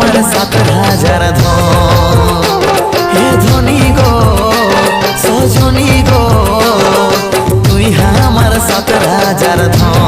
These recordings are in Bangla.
আমার ৭,০০০ ধন। হে ধনী গো সজনী গো তুই আমার ৭,০০০ ধন।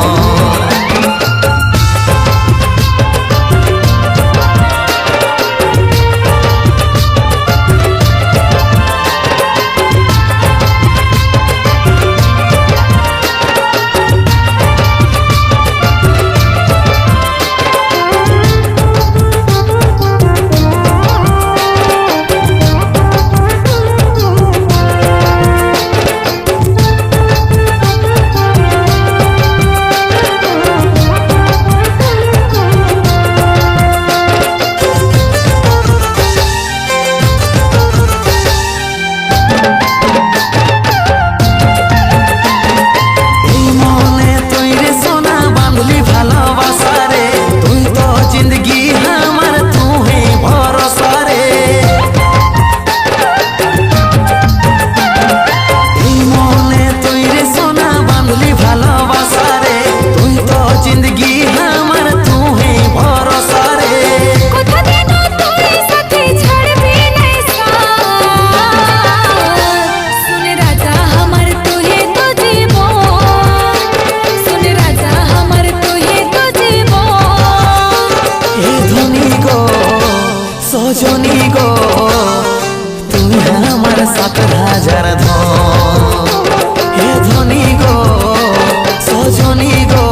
সজনী গো তুই আমার ৭,০০০ ধন। হে ধনী গো সজনী গো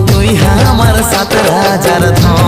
তুই আমার ৭,০০০ ধন।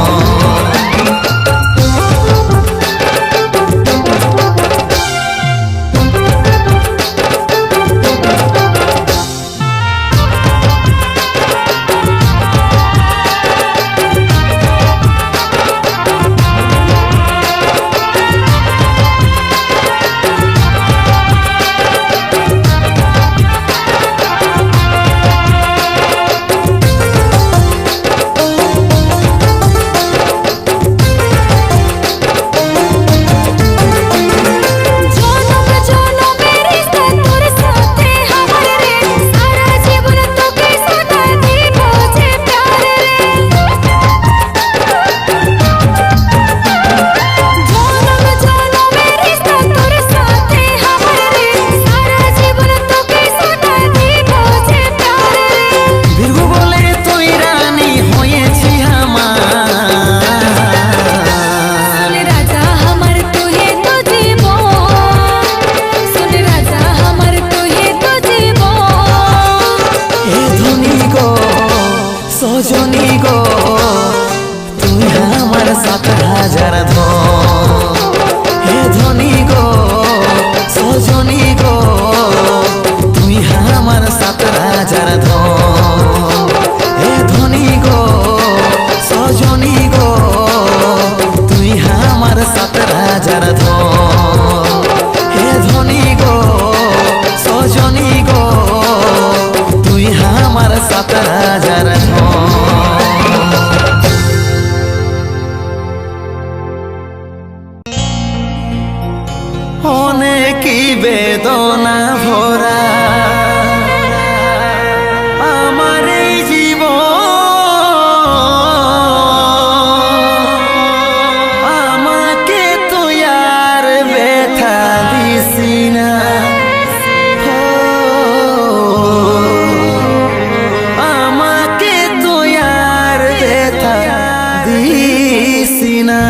সজনী গো তুই আমার ৭,০০০ ধন। হে ধনী গো সজনী গো তুই আমার ৭,০০০ ধন। হে ধনী গো সজনী গো তুই আমার ৭,০০০ ধন। হে ধনী গো সজনী গো তুই আমার ৭,০০০ ধন। অনেকই বেদনা ভরা আমার এই জীবন, আমাকে তুই আর ব্যথা দিসি না। আমাকে তুই আর ব্যথা দিসি না।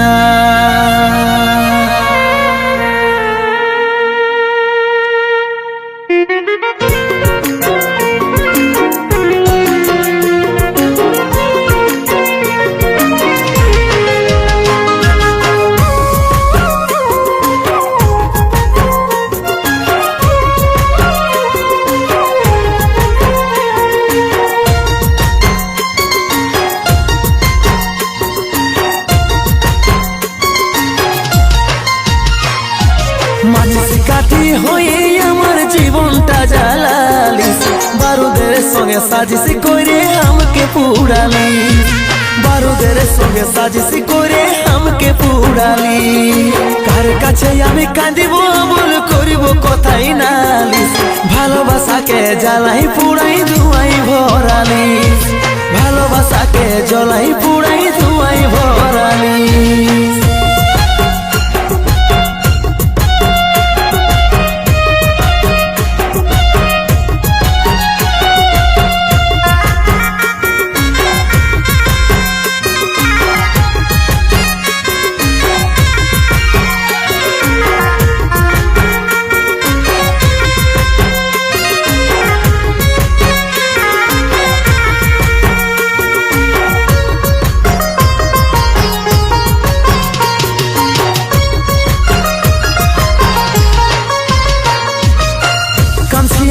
কাঠি হয়ে আমার জীবনটা জ্বালালিস, বারুদের সঙ্গে সাজিস করে আমাকে পুড়ালি, বারুদের সঙ্গে সাজিস করে আমাকে পুড়ালি। কার কাছে আমি কাঁদিব বল করিব কথাই নালিস, ভালোবাসাকে জ্বালাই পুড়াই ধুয়াই ভরালি, ভালোবাসাকে জ্বলাই পুড়াই ধুয়াই ভরালি। ভরালি।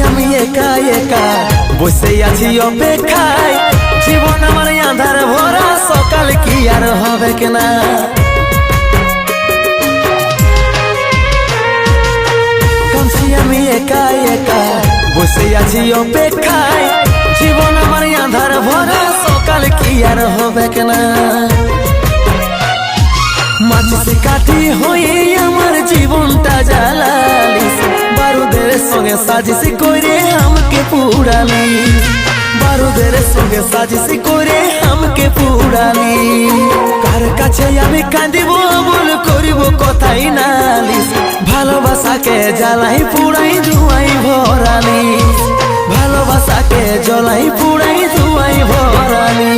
আমি একা একা বসে আছি অপেক্ষায়, জীবন আমার আঁধার ভরা, সকাল কি আর হবে কিনা। কাঁদছি আমি একা একা বসে আছি অপেক্ষায়, জীবন আমার আঁধার ভরা, সকাল কি আর হবে কিনা। মাঝে কাঠি হয়ে আমার জীবনটা জ্বালালিস, বারুদের সঙ্গে সাজিশ করে আমাকে পুরালি, বারুদের সঙ্গে সাজিশ করে আমাকে পুরালি। কার কাছে আমি কাঁদিব বল করিব কথাই নালিস, ভালোবাসাকে জ্বালাই পুড়াই ধুয়াই ভরালি, ভালোবাসাকে জ্বালাই পুড়াই ধুয়াই ভরালি।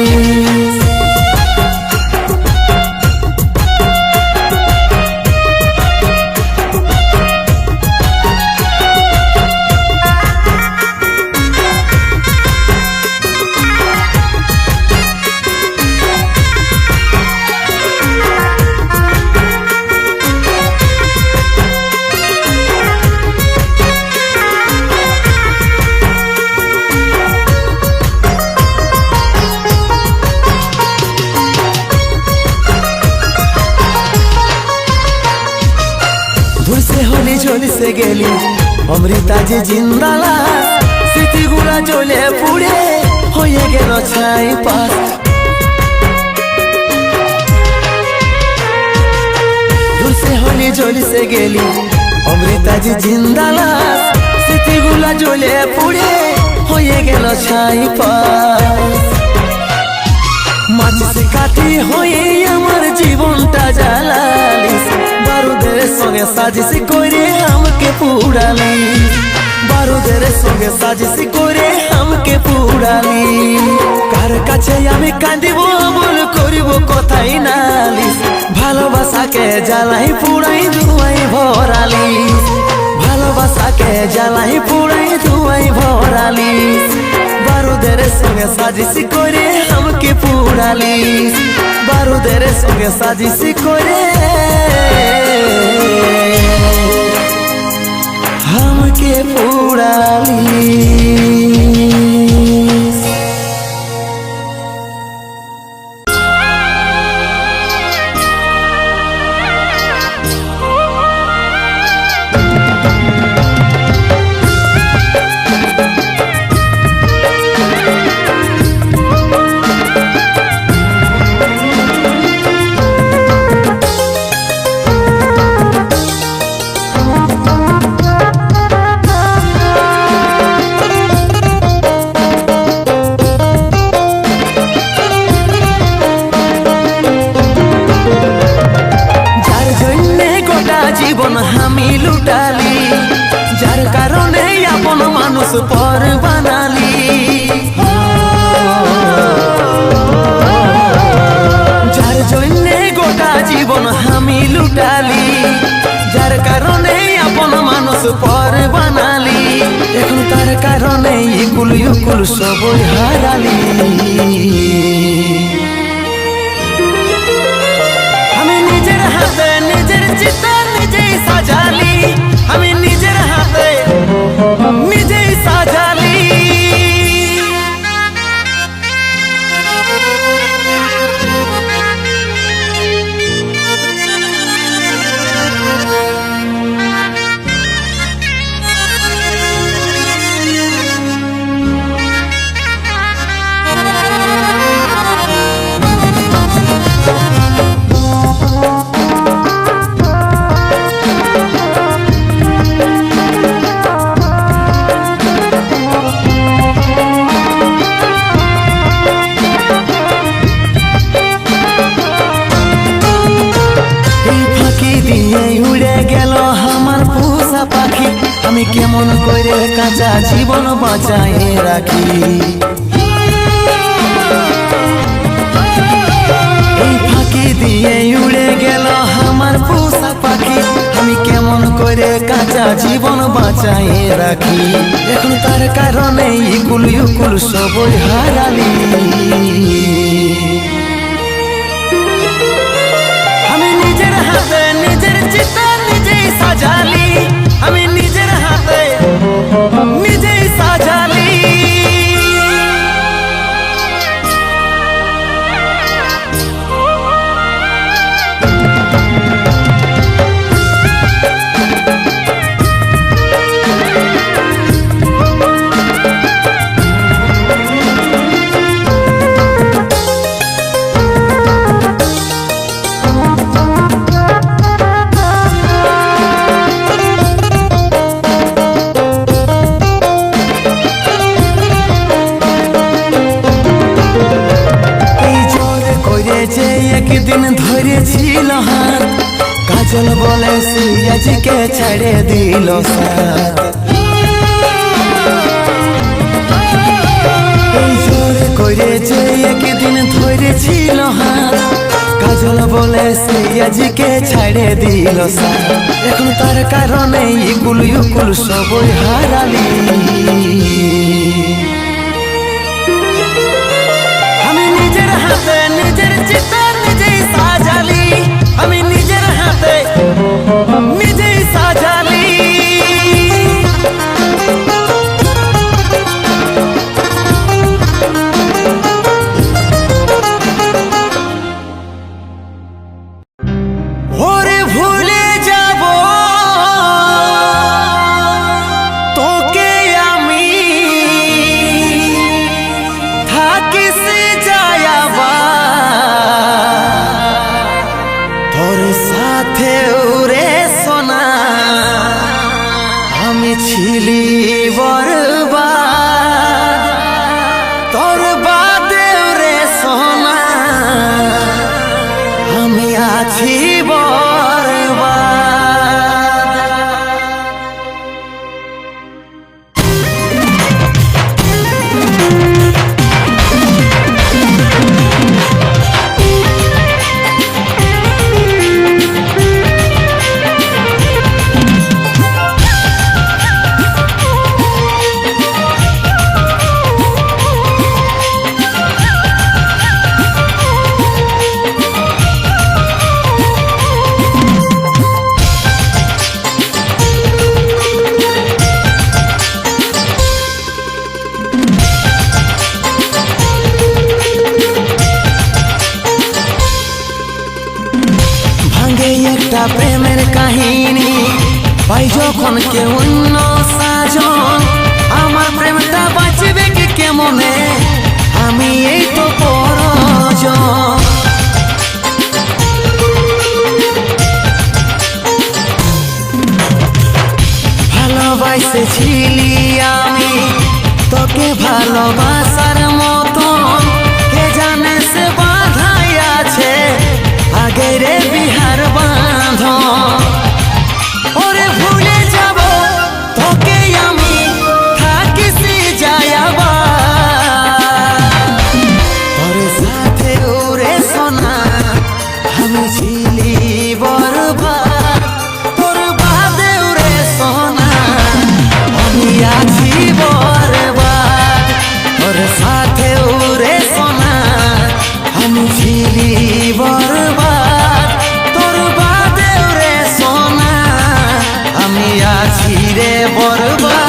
दूर से होली झोली से गेली अमृता जी जिंदाला, स्मृतिगुला জ্বলে পুড়ে হয়ে গেল ছাই পাস। दूर से होली झोली से गेली अमृता जी जिंदाला, স্মৃতিগুলা জ্বলে পুড়ে হয়ে গেল ছাই পাস। মাঝে কাঠি হয়ে আমার জীবনটা জ্বালালিস, বারুদের সঙ্গে সাজিশ করে আমাকে পুরালি, বারুদের সঙ্গে সাজিশ করে আমাকে পুরালি। কার কাছে আমি কাঁদিব বল করিব কথাই নালিস, ভালোবাসাকে জ্বালাই পুড়াই ধুয়াই ভরালি, ভালোবাসাকে জ্বালাই পুড়াই ধুয়াই ভরালি। বারুদের সঙ্গে সাজিশ করে আমাকে পুরালি, বারুদের সঙ্গে সাজিশ করে আমাকে পুরালি। জীবন আমি লুটালি, যার কারণে আপন মানুষ পর বানালি, যার জন্যে গোটা জীবন আমি লুটালি, যার কারণে আপন মানুষ পর বানালি। এখন তার কারণে ইকুল ইকুল সবই হারালি। আমি নিজের হাতে নিজের চিতা নিজেই সাজালি, আমি নিজের হাতে নিজেই সাজালি। আমি কেমন করে কাঁচা জীবন বাঁচায় রাখি। এই ফাঁকি দিয়ে উড়ে গেল আমার পোষা পাখি, আমি কেমন করে কাঁচা জীবন বাঁচায় রাখি। এখন তার কারণে ইকুল ইকুল সবই হারালি। আমি নিজের হাতে নিজের চিতা নিজেই সাজালি, আমি নিজের হাতে নিজেই সাজালি। একদিন ধরেছিল হাত, কাজল বলে সিয়াজিকে ছেড়ে দিল সাথ। জোরে করেছে একদিন ধরেছিল হাত, কাজল বলে সিয়াজিকে ছেড়ে দিল সাথ। এখন তার কারণে ইকুল ইকুল সবই হারালি। আমি নিজের হাতে নিজের চিতা নিজেই সাজালি, আমি নিজের হাতে নিজেই সাজালি। ওরে ভুলে যাব তোকে আমি, থাকিস যায়াবা তোর সাথে উরে সোনা। আমি ছিলি বরবাদ তোর বাদে রে সোনা, আমি আছি বরবাদ। একটা প্রেমের কাহিনী পাই যখন কেউ অন্য সাজন, আমার প্রেমটা বাঁচবে কি কেমনে, আমি এই তো পরজন। ভালোবাসেছিলি আমি তোকে ভালোবাসার মতন, কে জানে সে বাধাই আছে আগে রে বিহার বাঁধন। ওরে ভুলে যাব তোকে আমি, থাকিস যায়াবা তোর সাথে ওরে সোনা। আমি ছিলি বরবাদ তোর বাদে ওরে সোনা, আমি আছি বরবাদ তোর সাথে ওরে সোনা। আমি ছিলি বরবাদ তোর বাদে রে সোনা, আমি আছি রে বরবাদ।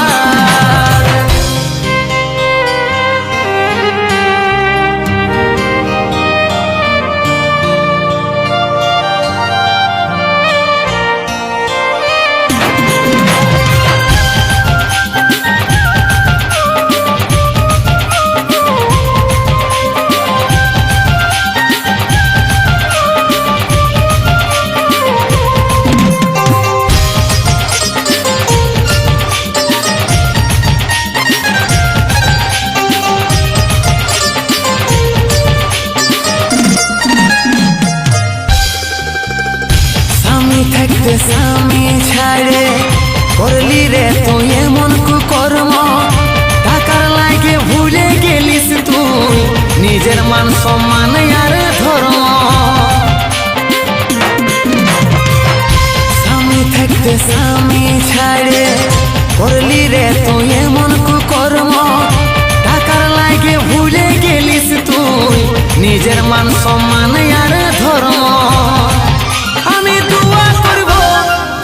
স্বামী ছাড়ে করলি রে তুই এমন কুকর্ম, টাকার লাগে ভুলে গেলিস তুই নিজের মান সম্মান আর ধর্ম। স্বামী থাকতে স্বামী ছাড়ে করলি রে তুই এমন কুকর্ম, টাকার লাগে ভুলে গেলিস তুই নিজের মান সম্মান আর ধর্ম। আমি দোয়া করব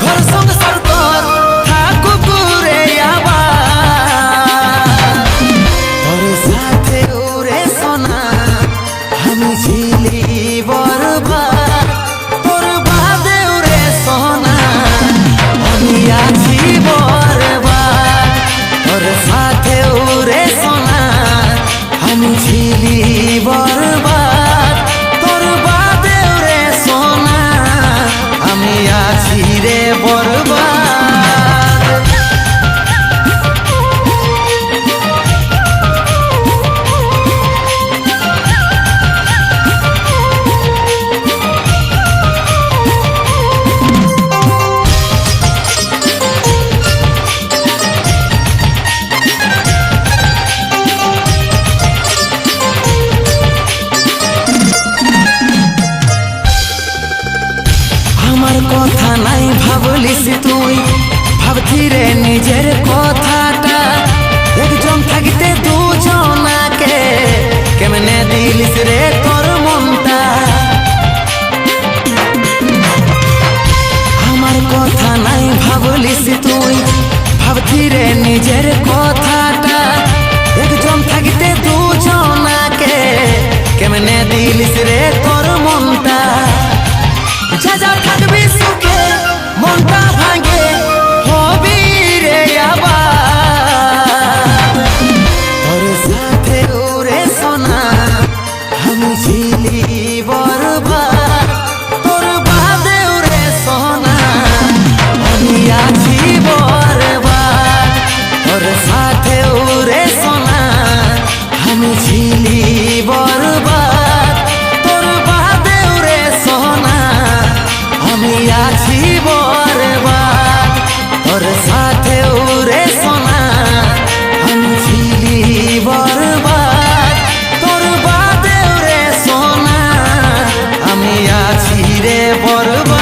ঘর সংসার তোর থাকুক রে আবার, তোর সাথে উড়ে সোনা আমি ছিলি বরবাদ, তোর বাদে উড়ে সোনা আমি আছি বরবাদ, তোর সাথে উড়ে সোনা আমি ছিলি বরবাদ, তোর বাদে উড়ে সোনা আমি আছি রে বরবাদ। আমার কথা নাই ভাবলিস তুই, ভাবছি রে নিজের কথাটা, একজন থাকতে দুজনাকে কেমনে দিলিস রে তোর মনটা। আমার কথা নাই ভাবলিস তুই, ভাবছি রে নিজের কথাটা, একজন থাকতে দুজনাকে কেমনে দিলিস রে তোর মনটা। যা যা থাকবি সুখে মনটা ভাঙে হবি রে আবার, তোর সাথে উড়ে সোনা আমি ছিলি বরবাদ, তোর বাদে উড়ে সোনা আমি আছি বরবাদ, তোর সাথে উড়ে সোনা আমি ছিলি বরবাদ, তোর বাদে উড়ে সোনা আমি আছি বরবাদ, তোর সাথে উড়ে সোনা আমি ছিলি বরবাদ, তোর বাদে উড়ে সোনা আমি আছি রে বরবাদ।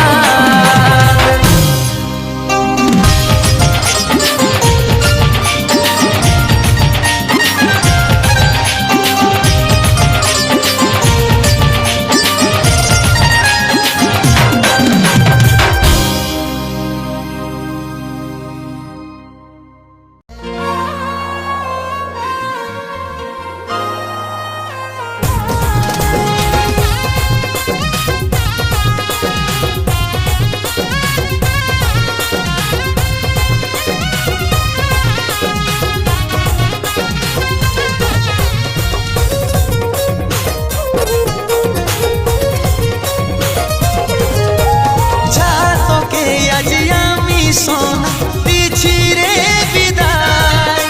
সোনা দিছি রে বিদায়,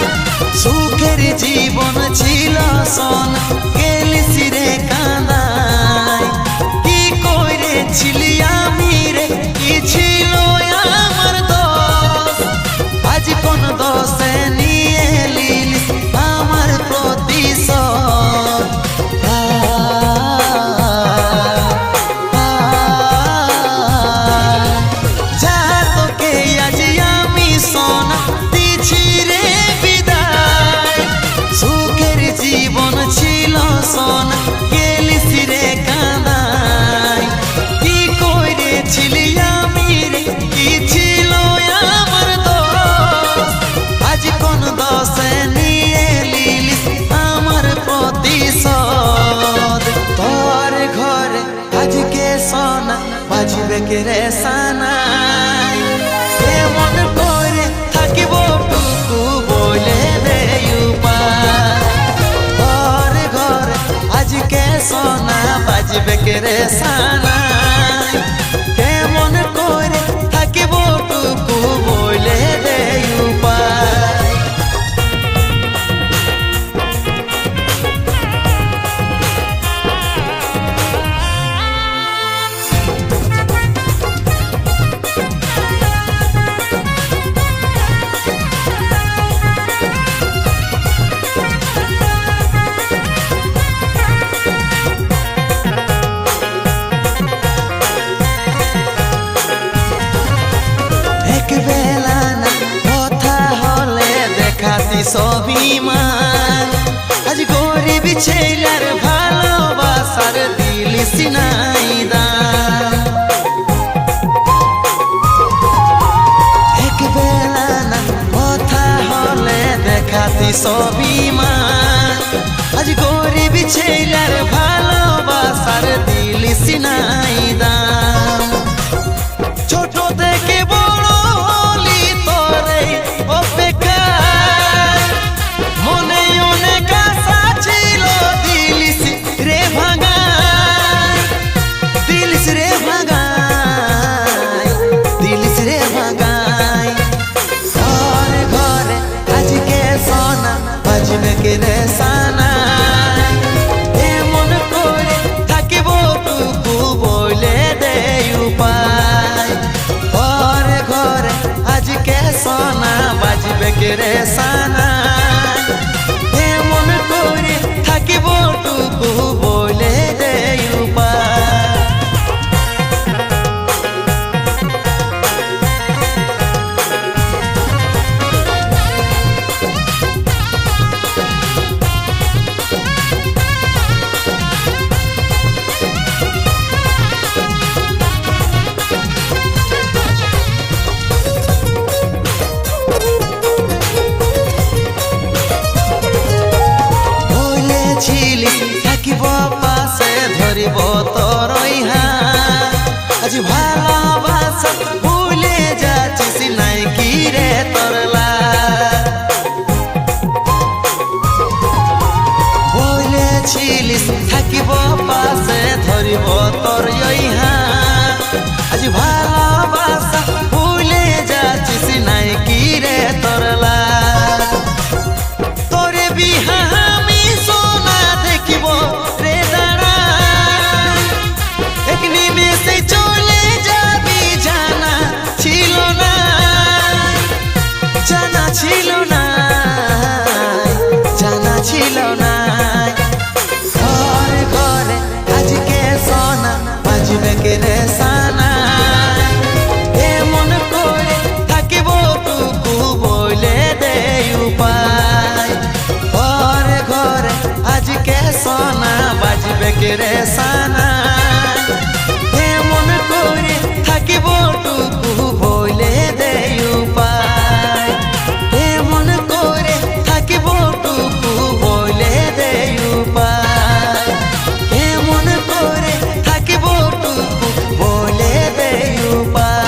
সুখের জীবন ছিল সোনা গেলিস রে কাঁদায়। কি করেছিলি আমি রে, কি ছিল আমার দোষ, আজ কোন দোষে নিয়ে লিলি আমার প্রতিশোধ। জীবন ছিল সোনা গেলিস রে কাঁদায়, কি করেছিলি আমি রে, কি ছিল আমার দোষ, আজ কোন দোষে নিয়ে লিলিস আমার প্রতিশোধ। তোর ঘরে আজকে সোনা বাজবে কে রে সানাই, এমন করে থাকিব টুকু বলে দে উপায়। তোর ঘরে আজকে সোনা বাজবে কে রে সানাই, কেমন করে থাকিব টুকু বলে দে উপায়। দিস অভিমান আজ গরিব ছেলের ভালোবাসার দিলিস নাই দাম একবেলা না কথা হলে দেখাতিস অভিমান আজ গরিব ছেলের ভালোবাসার দিলিস নাই দাম ছোট থেকে বড় হলি তোরে অপেক্ষা মনে অনেক আশা ছিল দিলিস রে ভাগাই দিলিস রে ভাগাই দিলিস রে ভাগাই ঘরে ঘরে আজকে সোনা বাজবে কে রে সানাই এমন করে থাকিব টুকু বলে দে উপায় ঘরে ঘরে আজকে সোনা বাজবে কে রে সানাই এমন করে থাকিব টুকু বলে দে উপায় থাকিব পাশে ধরিব তোর হাত আজ ভালোবাসা ভুলে যাচ্ছিস নাই কি রে তোর বলেছিলিস থাকিব পাশে ধরিব তোর হাত আজ ভালোবাসা ভুলে যাচ্ছিস নাই কি রে তোর তোরে বিহা রে দাঁড়াই এক নিমেষে চলে যাবি জানা ছিল না জানা ছিল না জানা ছিল না ঘরে ঘরে আজকে সোনা বাজবে কে রে সানাই এমন করে থাকিব টুকু বলে দে উপায় ঘরে ঘরে আজকে সোনা বাজবে কে রে সানাই এমন করে থাকিব টুকু বলে দে উপায় এমন করে থাকিব টুকু বলে দে উপায় এমন করে থাকিব টুকু বলে দে উপায়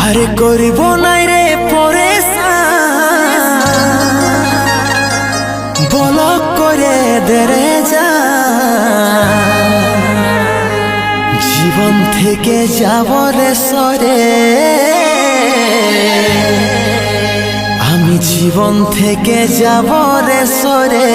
আরে করিব নাই রে পরেশান বলক করে দেরে যা জীবন থেকে যাব রে সরে আমি জীবন থেকে যাব রে সরে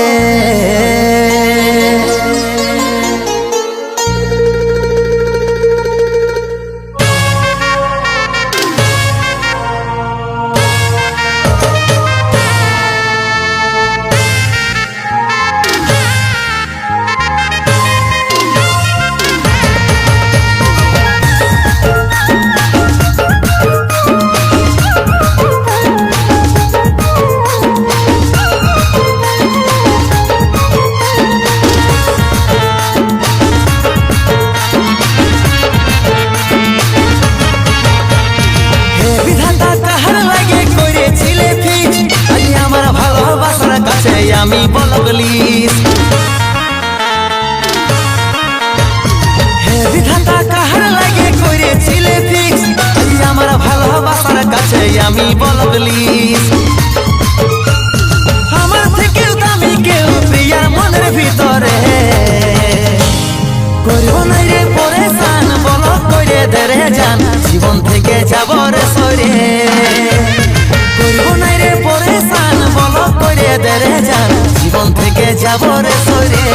আমি বলগলিস হে বিধাতা কাহার লাগে করেছিলে ফিক্স আমার ভালোবাসার কাছে আমি বলগলিস আমার থেকেও দামি কেউ প্রিয়ার মনের ভিতরে করিব নাই রে পরেশান বলক করে দে রে জান জীবন থেকে যাব রে সরে করিব নাই রে পরেশান বলক করে দে রে জান জীবন থেকে যাব রে সরে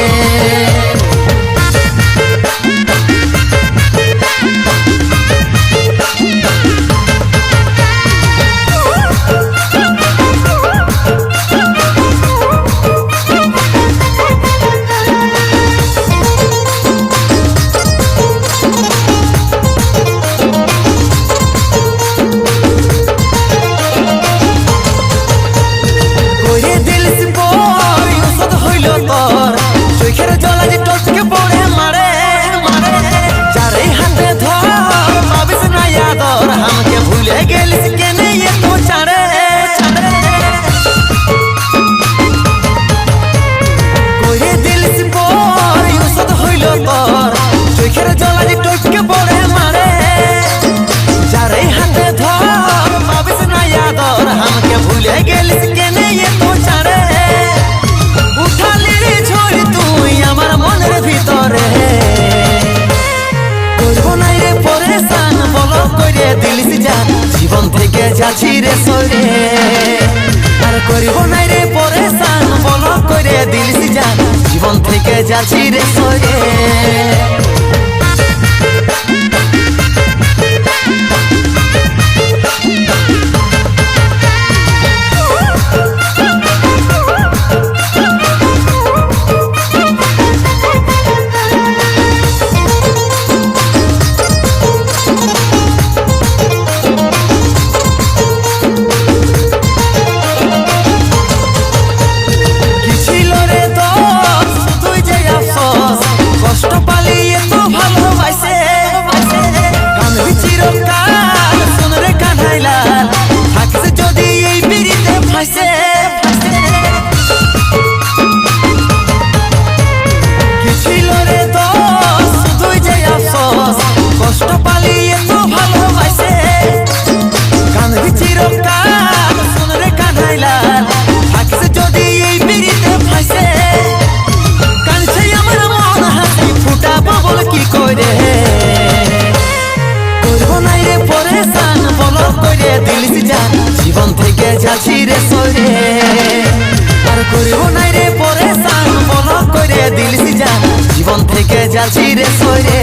যাচ্ছি রে সরে আর করিব নাই রে পরেশান বল করে দিলিস জান জীবন থেকে যাচ্ছি রে সরে জীবন থেকে যাচ্ছি রে সরে আর করিব নাই রে পরেশান বল করে দিলিস জান জীবন থেকে যাচ্ছি রে সরে